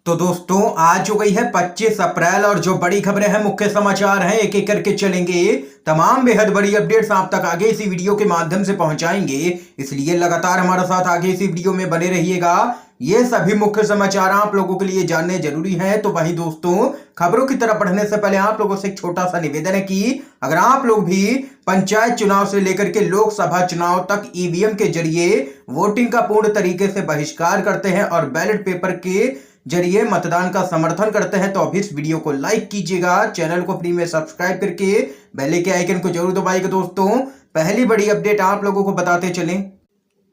तो दोस्तों आज हो गई है 25 अप्रैल और जो बड़ी खबरें हैं, मुख्य समाचार हैं, एक एक करके चलेंगे। तमाम बेहद बड़ी अपडेट्स आप तक आगे इसी वीडियो के माध्यम से पहुंचाएंगे, इसलिए लगातार हमारे साथ आगे इसी वीडियो में बने रहिएगा। ये सभी मुख्य समाचार आप लोगों के लिए जानने जरूरी हैं। तो वहीं दोस्तों, खबरों की तरफ बढ़ने से पहले आप लोगों से एक छोटा सा निवेदन है कि अगर आप लोग भी पंचायत चुनाव से लेकर के लोकसभा चुनाव तक ईवीएम के जरिए वोटिंग का पूर्ण तरीके से बहिष्कार करते हैं और बैलेट पेपर के जरिए मतदान का समर्थन करते हैं, तो अभी इस वीडियो को लाइक कीजिएगा, चैनल को फ्री में सब्सक्राइब करके बेल के आइकन को जरूर दबाइएगा। दोस्तों, पहली बड़ी अपडेट आप लोगों को बताते चलें।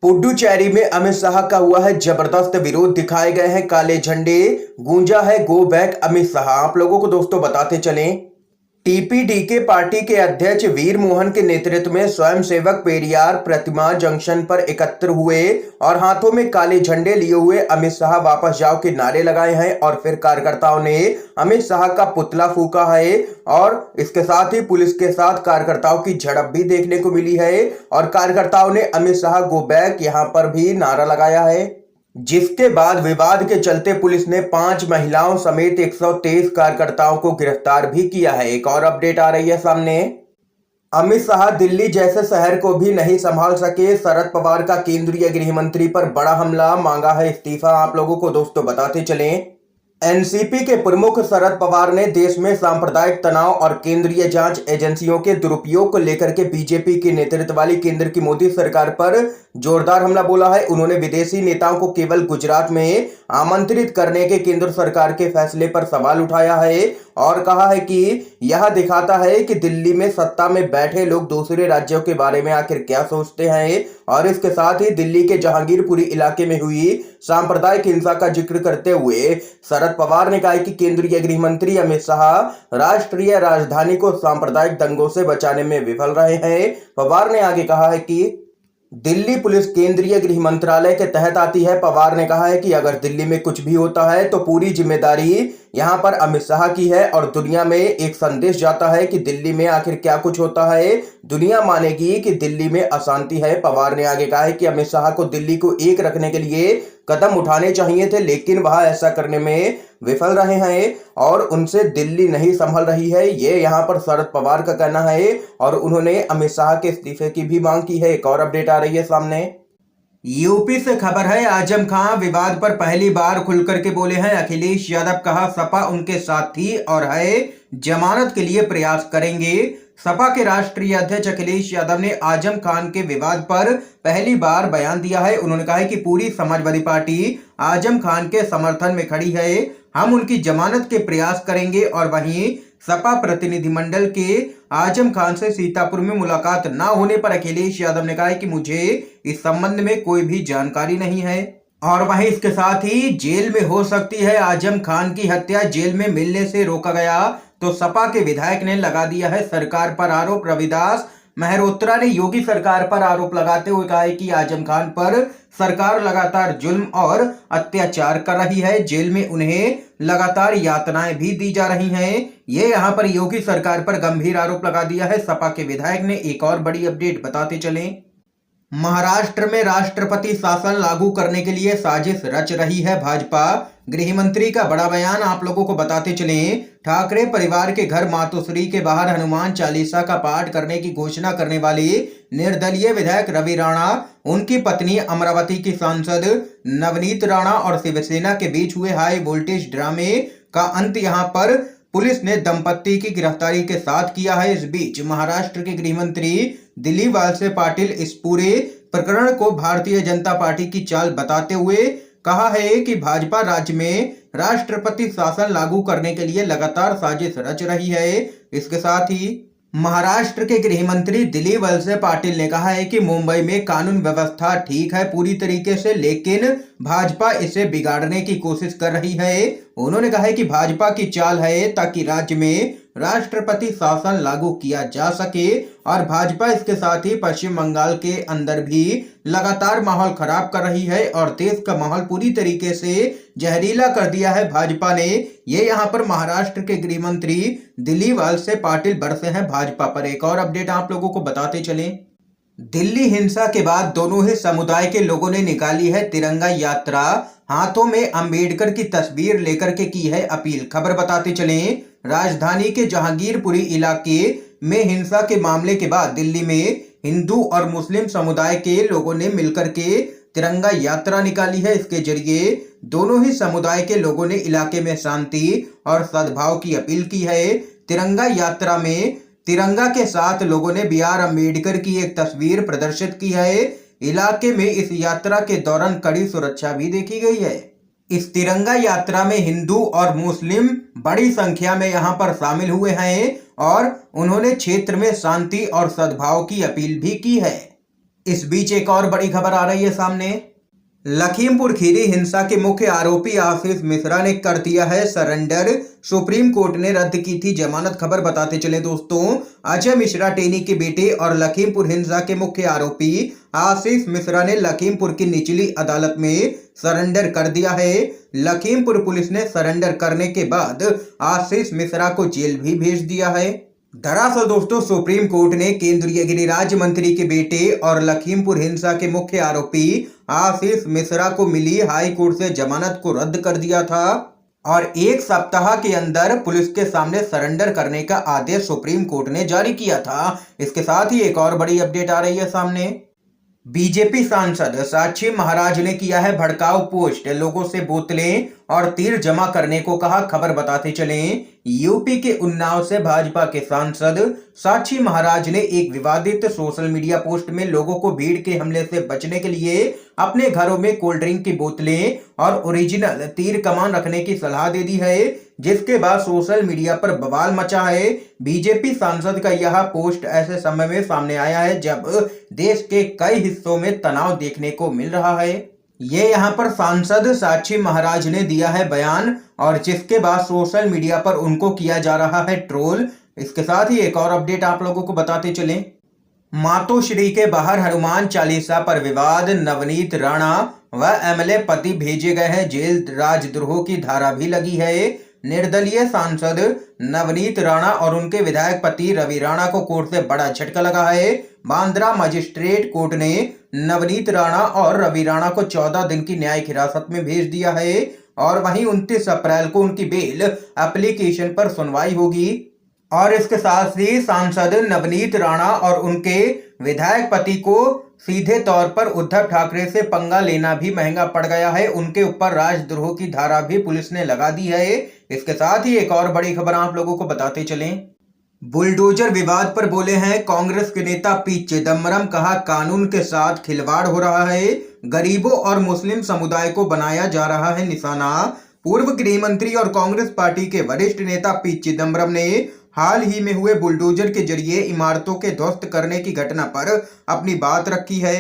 पुडुचेरी में अमित शाह का हुआ है जबरदस्त विरोध, दिखाए गए हैं काले झंडे, गूंजा है गो बैक अमित शाह। आप लोगों को दोस्तों बताते चलें, टीपीडीके पार्टी के अध्यक्ष वीर मोहन के नेतृत्व में स्वयंसेवक पेरियार प्रतिमा जंक्शन पर एकत्र हुए और हाथों में काले झंडे लिए हुए अमित शाह वापस जाओ के नारे लगाए हैं और फिर कार्यकर्ताओं ने अमित शाह का पुतला फूका है और इसके साथ ही पुलिस के साथ कार्यकर्ताओं की झड़प भी देखने को मिली है और कार्यकर्ताओं ने अमित शाह गो बैक यहां पर भी नारा लगाया है, जिसके बाद विवाद के चलते पुलिस ने 5 महिलाओं समेत 123 कार्यकर्ताओं को गिरफ्तार भी किया है। एक और अपडेट आ रही है सामने। अमित शाह दिल्ली जैसे शहर को भी नहीं संभाल सके, शरद पवार का केंद्रीय गृह मंत्री पर बड़ा हमला, मांगा है इस्तीफा। आप लोगों को दोस्तों बताते चलें, एनसीपी के प्रमुख शरद पवार ने देश में सांप्रदायिक तनाव और केंद्रीय जांच एजेंसियों के दुरुपयोग को लेकर के बीजेपी के नेतृत्व वाली केंद्र की मोदी सरकार पर जोरदार हमला बोला है। उन्होंने विदेशी नेताओं को केवल गुजरात में आमंत्रित करने के केंद्र सरकार के फैसले पर सवाल उठाया है और कहा है कि यह दिखाता है कि दिल्ली में सत्ता में बैठे लोग दूसरे राज्यों के बारे में आखिर क्या सोचते हैं। और इसके साथ ही दिल्ली के जहांगीरपुरी इलाके में हुई सांप्रदायिक हिंसा का जिक्र करते हुए शरद पवार ने कहा कि केंद्रीय गृह मंत्री अमित शाह राष्ट्रीय राजधानी को सांप्रदायिक दंगों से बचाने में विफल रहे हैं। पवार ने आगे कहा है कि दिल्ली पुलिस केंद्रीय गृह मंत्रालय के तहत आती है। पवार ने कहा है कि अगर दिल्ली में कुछ भी होता है तो पूरी जिम्मेदारी यहां पर अमित शाह की है और दुनिया में एक संदेश जाता है कि दिल्ली में आखिर क्या कुछ होता है, दुनिया मानेगी कि दिल्ली में अशांति है। पवार ने आगे कहा है कि अमित शाह को दिल्ली को एक रखने के लिए कदम उठाने चाहिए थे, लेकिन वह ऐसा करने में विफल रहे हैं और उनसे दिल्ली नहीं संभल रही है, ये यहां पर शरद पवार का कहना है और उन्होंने अमित शाह के इस्तीफे की भी मांग की है। एक और अपडेट आ रही है सामने। यूपी से खबर है, आजम खान विवाद पर पहली बार खुलकर के बोले हैं। अखिलेश यादव कहा सपा उनके साथ थी और है, जमानत के लिए प्रयास करेंगे। सपा के राष्ट्रीय अध्यक्ष अखिलेश यादव ने आजम खान के विवाद पर पहली बार बयान दिया है। उन्होंने कहा है कि पूरी समाजवादी पार्टी आजम खान के समर्थन में खड़ी है, हम उनकी जमानत के प्रयास करेंगे। और वहीं सपा प्रतिनिधिमंडल के आजम खान से सीतापुर में मुलाकात ना होने पर अखिलेश यादव ने कहा है कि मुझे इस संबंध में कोई भी जानकारी नहीं है। और वहीं इसके साथ ही जेल में हो सकती है आजम खान की हत्या, जेल में मिलने से रोका गया तो सपा के विधायक ने लगा दिया है सरकार पर आरोप। रविदास मेहरोत्रा ने योगी सरकार पर आरोप लगाते हुए कहा है कि आजम खान पर सरकार लगातार जुल्म और अत्याचार कर रही है, जेल में उन्हें लगातार यातनाएं भी दी जा रही हैं। ये यहां पर योगी सरकार पर गंभीर आरोप लगा दिया है सपा के विधायक ने। एक और बड़ी अपडेट बताते चलें, महाराष्ट्र में राष्ट्रपति शासन लागू करने के लिए साजिश रच रही है भाजपा। गृह मंत्री का बड़ा बयान आप लोगों को बताते चलें, ठाकरे परिवार के घर मातोश्री के बाहर हनुमान चालीसा का पाठ करने की घोषणा करने वाले निर्दलीय विधायक रवि राणा, उनकी पत्नी अमरावती की सांसद नवनीत राणा और शिवसेना के बीच हुए हाई वोल्टेज ड्रामे का अंत यहां पर पुलिस ने दंपत्ति की गिरफ्तारी के साथ किया है। इस बीच महाराष्ट्र के गृह मंत्री दिलीप वळसे पाटिल इस पूरे प्रकरण को भारतीय जनता पार्टी की चाल बताते हुए कहा है कि भाजपा राज्य में राष्ट्रपति शासन लागू करने के लिए लगातार साजिश रच रही है। इसके साथ ही महाराष्ट्र के गृह मंत्री दिलीप वळसे पाटिल ने कहा है कि मुंबई में कानून व्यवस्था ठीक है पूरी तरीके से, लेकिन भाजपा इसे बिगाड़ने की कोशिश कर रही है। उन्होंने कहा है कि भाजपा की चाल है ताकि राज्य में राष्ट्रपति शासन लागू किया जा सके और भाजपा इसके साथ ही पश्चिम बंगाल के अंदर भी लगातार माहौल खराब कर रही है और देश का माहौल पूरी तरीके से जहरीला कर दिया है भाजपा ने। ये यहाँ पर महाराष्ट्र के गृह मंत्री दिलीप वळसे पाटिल बरसे हैं भाजपा पर। एक और अपडेट आप लोगों को बताते चलें, दिल्ली हिंसा के बाद दोनों ही समुदाय के लोगों ने निकाली है तिरंगा यात्रा। हाथों में अंबेडकर की तस्वीर लेकर के की है अपील। खबर बताते चलें, राजधानी के जहांगीरपुरी इलाके में हिंसा के मामले के बाद दिल्ली में हिंदू और मुस्लिम समुदाय के लोगों ने मिलकर के तिरंगा यात्रा निकाली है। इसके जरिए दोनों ही समुदाय के लोगों ने इलाके में शांति और सद्भाव की अपील की है। तिरंगा यात्रा में तिरंगा के साथ लोगों ने बी आर अम्बेडकर की एक तस्वीर प्रदर्शित की है। इलाके में इस यात्रा के दौरान कड़ी सुरक्षा भी देखी गई है। इस तिरंगा यात्रा में हिंदू और मुस्लिम बड़ी संख्या में यहां पर शामिल हुए हैं और उन्होंने क्षेत्र में शांति और सद्भाव की अपील भी की है। इस बीच एक और बड़ी खबर आ रही है सामने। लखीमपुर खीरी हिंसा के मुख्य आरोपी आशीष मिश्रा ने कर दिया है सरेंडर। सुप्रीम कोर्ट ने रद्द की थी जमानत। खबर बताते चले दोस्तों, अजय मिश्रा टेनी के बेटे और लखीमपुर हिंसा के मुख्य आरोपी आशीष मिश्रा ने लखीमपुर की निचली अदालत में सरेंडर कर दिया है। लखीमपुर पुलिस ने सरेंडर करने के बाद आशीष मिश्रा को जेल भी भेज दिया है। दरअसल दोस्तों, सुप्रीम कोर्ट ने केंद्रीय गृह राज्य मंत्री के बेटे और लखीमपुर हिंसा के मुख्य आरोपी आशीष मिश्रा को मिली हाई कोर्ट से जमानत को रद्द कर दिया था और 1 सप्ताह के अंदर पुलिस के सामने सरेंडर करने का आदेश सुप्रीम कोर्ट ने जारी किया था। इसके साथ ही एक और बड़ी अपडेट आ रही है सामने। बीजेपी सांसद साक्षी महाराज ने किया है भड़काऊ पोस्ट, लोगों से बोतलें और तीर जमा करने को कहा। खबर बताते चलें, यूपी के उन्नाव से भाजपा के सांसद साक्षी महाराज ने एक विवादित सोशल मीडिया पोस्ट में लोगों को भीड़ के हमले से बचने के लिए अपने घरों में कोल्ड ड्रिंक की बोतलें और ओरिजिनल तीर कमान रखने की सलाह दे दी है, जिसके बाद सोशल मीडिया पर बवाल मचा है। बीजेपी सांसद का यह पोस्ट ऐसे समय में सामने आया है जब देश के कई हिस्सों में तनाव देखने को मिल रहा है। ये यहाँ पर सांसद साक्षी महाराज ने दिया है बयान और जिसके बाद सोशल मीडिया पर उनको किया जा रहा है ट्रोल। इसके साथ ही एक और अपडेट आप लोगों को बताते चलें। मातोश्री के बाहर हनुमान चालीसा पर विवाद, नवनीत राणा व एमएलए पति भेजे गए हैं जेल, राजद्रोह की धारा भी लगी है। निर्दलीय सांसद नवनीत राणा और उनके विधायक पति रवि राणा को कोर्ट से बड़ा झटका लगा है। बांद्रा मजिस्ट्रेट कोर्ट ने नवनीत राणा और रवि राणा को 14 दिन की न्यायिक हिरासत में भेज दिया है और वहीं 29 अप्रैल को उनकी बेल एप्लीकेशन पर सुनवाई होगी। और इसके साथ ही सांसद नवनीत राणा और उनके विधायक पति को सीधे तौर पर उद्धव ठाकरे से पंगा लेना भी महंगा पड़ गया है। उनके ऊपर राजद्रोह की धारा भी पुलिस ने लगा दी है। इसके साथ ही एक और बड़ी खबर आप लोगों को बताते चलें। बुलडोजर विवाद पर बोले हैं कांग्रेस के नेता पी चिदम्बरम, कहा कानून के साथ खिलवाड़ हो रहा है, गरीबों और मुस्लिम समुदाय को बनाया जा रहा है निशाना। पूर्व गृह मंत्री और कांग्रेस पार्टी के वरिष्ठ नेता पी चिदम्बरम ने हाल ही में हुए बुलडोजर के जरिए इमारतों के ध्वस्त करने की घटना पर अपनी बात रखी है।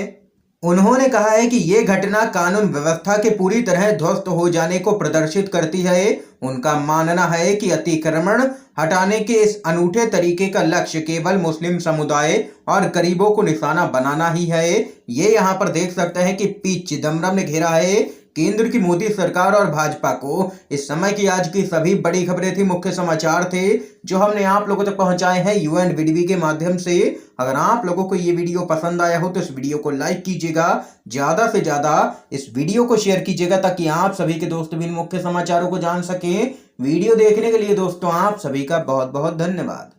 उन्होंने कहा है कि ये घटना कानून व्यवस्था के पूरी तरह ध्वस्त हो जाने को प्रदर्शित करती है। उनका मानना है कि अतिक्रमण हटाने के इस अनूठे तरीके का लक्ष्य केवल मुस्लिम समुदाय और गरीबों को निशाना बनाना ही है। ये यहाँ पर देख सकते हैं कि पी चिदम्बरम ने घेरा है केंद्र की मोदी सरकार और भाजपा को। इस समय की आज की सभी बड़ी खबरें थी, मुख्य समाचार थे जो हमने आप लोगों तक पहुंचाए हैं UNVDB के माध्यम से। अगर आप लोगों को ये वीडियो पसंद आया हो तो इस वीडियो को लाइक कीजिएगा, ज्यादा से ज्यादा इस वीडियो को शेयर कीजिएगा ताकि आप सभी के दोस्त भी इन मुख्य समाचारों को जान सकें। वीडियो देखने के लिए दोस्तों आप सभी का बहुत बहुत धन्यवाद।